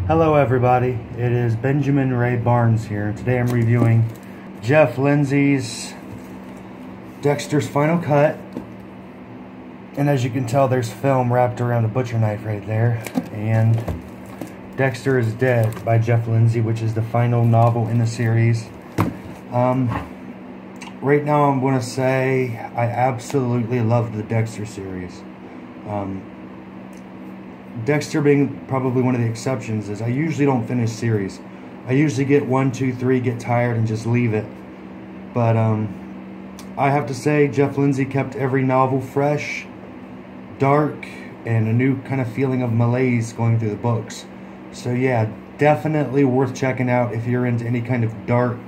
Hello everybody, it is Benjamin Ray Barnes here. Today I'm reviewing Jeff Lindsay's Dexter's Final Cut. And as you can tell, there's film wrapped around a butcher knife right there. And Dexter is Dead by Jeff Lindsay, which is the final novel in the series. Right now I'm going to say I absolutely love the Dexter series. Dexter being probably one of the exceptions is I usually don't finish series. I usually get 1, 2, 3, get tired and just leave it. But I have to say Jeff Lindsay kept every novel fresh, dark, and a new kind of feeling of malaise going through the books. So yeah, definitely worth checking out if you're into any kind of dark,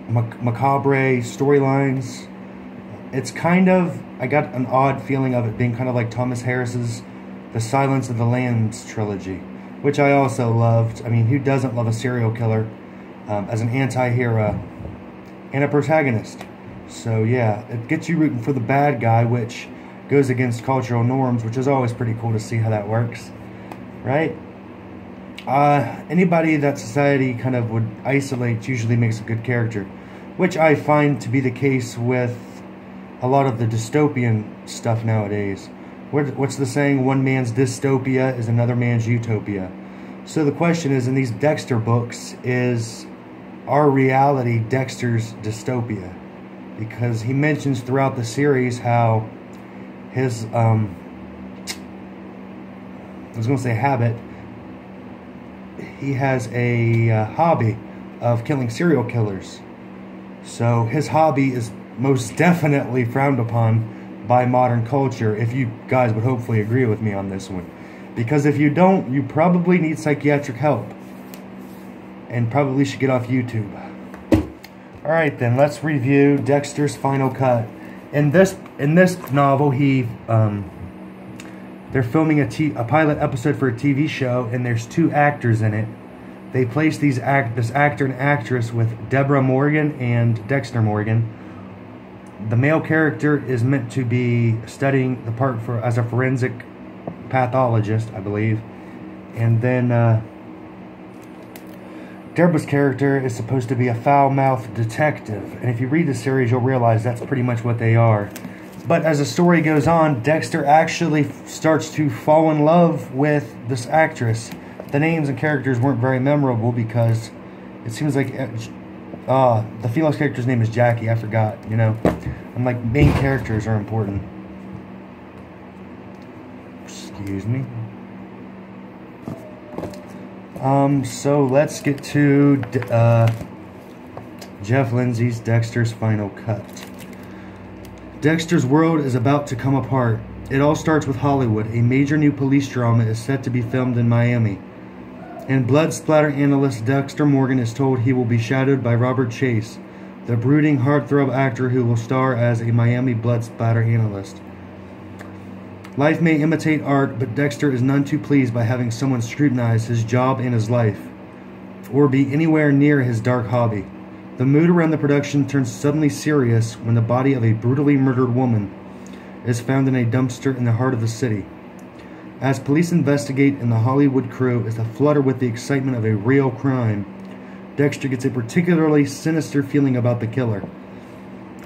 macabre storylines. It's kind of, I got an odd feeling of it being kind of like Thomas Harris's The Silence of the Lambs trilogy, which I also loved. I mean, who doesn't love a serial killer as an anti-hero and a protagonist? So yeah, it gets you rooting for the bad guy, which goes against cultural norms, which is always pretty cool to see how that works, right? Anybody that society kind of would isolate usually makes a good character, which I find to be the case with a lot of the dystopian stuff nowadays. What's the saying? One man's dystopia is another man's utopia. So the question is, in these Dexter books, is our reality Dexter's dystopia? Because he mentions throughout the series how his, I was going to say habit, he has a hobby of killing serial killers. So his hobby is most definitely frowned upon by modern culture, if you guys would hopefully agree with me on this one. Because if you don't, you probably need psychiatric help. And probably should get off YouTube. Alright then, let's review Dexter's Final Cut. In this novel, they're filming a pilot episode for a TV show, and there's 2 actors in it. They place this actor and actress with Deborah Morgan and Dexter Morgan. The male character is meant to be studying the part as a forensic pathologist, I believe. And then Deborah's character is supposed to be a foul-mouthed detective. And if you read the series, you'll realize that's pretty much what they are. But as the story goes on, Dexter actually starts to fall in love with this actress. The names and characters weren't very memorable because it seems like the female character's name is Jackie. I forgot, you know. I'm like, main characters are important. Excuse me. So let's get to Jeff Lindsay's Dexter's Final Cut. Dexter's world is about to come apart. It all starts with Hollywood. A major new police drama is set to be filmed in Miami. And blood splatter analyst Dexter Morgan is told he will be shadowed by Robert Chase, the brooding heartthrob actor who will star as a Miami blood splatter analyst. Life may imitate art, but Dexter is none too pleased by having someone scrutinize his job and his life, or be anywhere near his dark hobby. The mood around the production turns suddenly serious when the body of a brutally murdered woman is found in a dumpster in the heart of the city. As police investigate and the Hollywood crew is aflutter with the excitement of a real crime, Dexter gets a particularly sinister feeling about the killer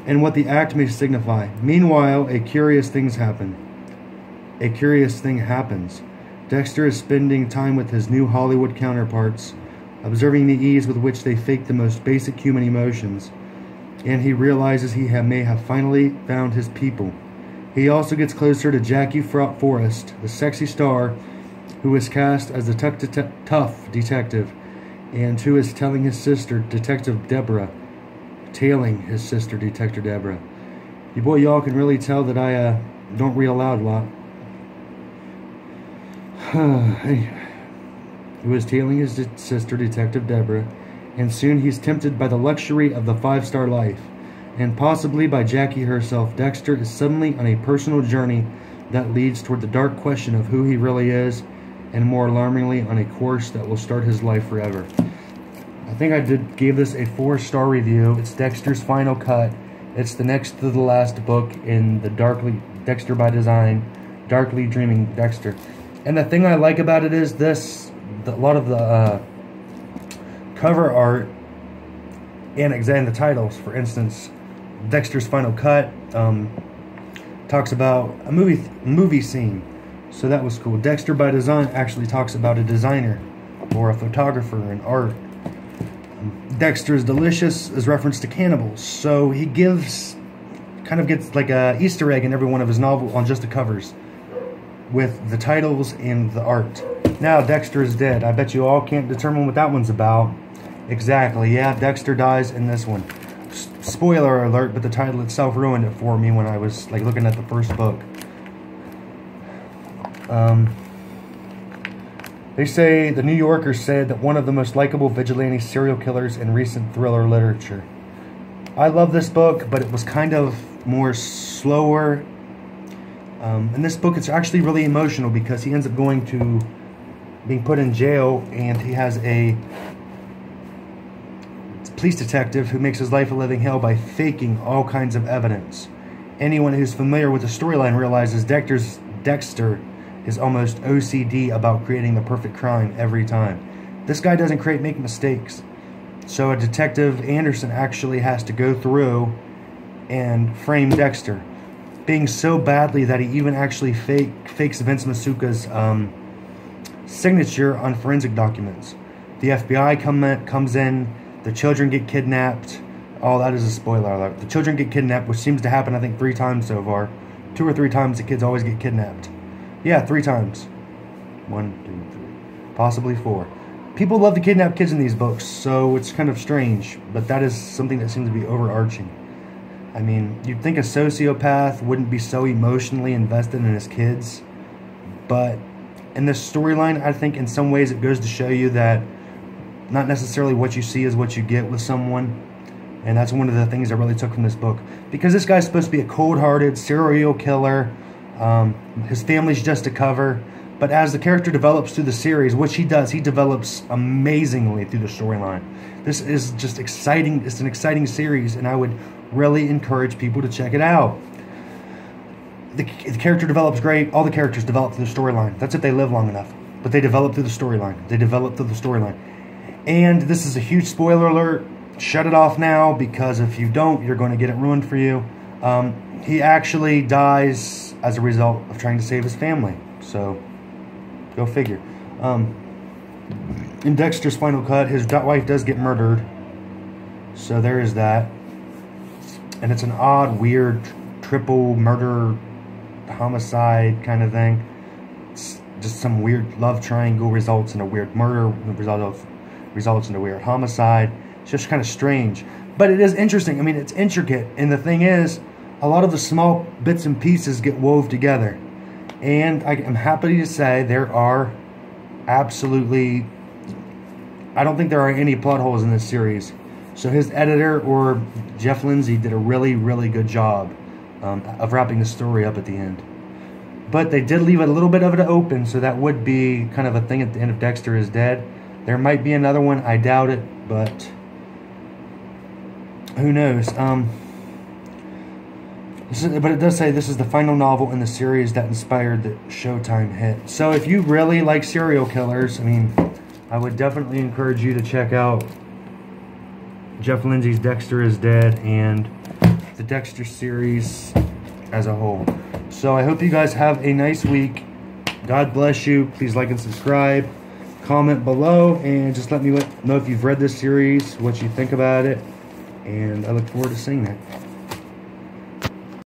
and what the act may signify. Meanwhile, a curious thing happens. Dexter is spending time with his new Hollywood counterparts, observing the ease with which they fake the most basic human emotions, and he realizes he may have finally found his people. He also gets closer to Jackie Forrest, the sexy star who is cast as the tough detective, and who is tailing his sister, Detective Deborah. You boy, y'all can really tell that I don't read aloud a lot. Who is tailing his sister, Detective Deborah, and soon he's tempted by the luxury of the 5-star life, and possibly by Jackie herself. Dexter is suddenly on a personal journey that leads toward the dark question of who he really is, and more alarmingly, on a course that will start his life forever. I think I gave this a 4-star review. It's Dexter's Final Cut. It's the next to the last book in the Dexter by Design, Darkly Dreaming Dexter. And the thing I like about it is a lot of the cover art and the titles. For instance, Dexter's Final Cut talks about a movie scene, so that was cool. Dexter by Design actually talks about a designer or a photographer in art. Dexter is Delicious is reference to cannibals, so he kind of gets like a Easter egg in every one of his novels on just the covers with the titles and the art. Now, Dexter is Dead. I bet you all can't determine what that one's about. Exactly, yeah, Dexter dies in this one. Spoiler alert, but the title itself ruined it for me when I was like looking at the first book. They say, the New Yorker said that one of the most likable vigilante serial killers in recent thriller literature. I love this book, but it was kind of more slower. In this book, it's actually really emotional because he ends up being put in jail, and he has a police detective who makes his life a living hell by faking all kinds of evidence. Anyone who's familiar with the storyline realizes Dexter is almost OCD about creating the perfect crime every time. This guy doesn't make mistakes. So a detective, Anderson, actually has to go through and frame Dexter, being so badly that he even actually fakes Vince Masuka's signature on forensic documents. The FBI comes in. The children get kidnapped. Oh, that is a spoiler alert. The children get kidnapped, which seems to happen, I think, 3 times so far. 2 or 3 times the kids always get kidnapped. Yeah, 3 times. 1, 2, 3. Possibly 4. People love to kidnap kids in these books, so it's kind of strange. But that is something that seems to be overarching. I mean, you'd think a sociopath wouldn't be so emotionally invested in his kids. But in this storyline, I think in some ways it goes to show you that not necessarily what you see is what you get with someone. And that's one of the things I really took from this book. Because this guy's supposed to be a cold-hearted serial killer. His family's just a cover. But as the character develops through the series, which he does, he develops amazingly through the storyline. This is just exciting. It's an exciting series, and I would really encourage people to check it out. The character develops great. All the characters develop through the storyline. That's if they live long enough. But they develop through the storyline. They develop through the storyline. And this is a huge spoiler alert. Shut it off now, because if you don't, you're going to get it ruined for you. He actually dies as a result of trying to save his family. So, go figure. In Dexter's Final Cut, his wife does get murdered. So there is that. And it's an odd, weird, triple murder, homicide kind of thing. It's just some weird love triangle results in a weird murder, results in a weird homicide. It's just kind of strange. But it is interesting. I mean, it's intricate. And the thing is, a lot of the small bits and pieces get wove together. And I'm happy to say there are absolutely... I don't think there are any plot holes in this series. So his editor, or Jeff Lindsay, did a really, really good job of wrapping the story up at the end. But they did leave a little bit of it open, so that would be kind of a thing at the end of Dexter is Dead. There might be another one. I doubt it, but who knows? But it does say this is the final novel in the series that inspired the Showtime hit. So if you really like serial killers, I mean, I would definitely encourage you to check out Jeff Lindsay's Dexter is Dead and the Dexter series as a whole. So I hope you guys have a nice week. God bless you. Please like and subscribe. Comment below and just let me know if you've read this series, what you think about it. And I look forward to seeing that.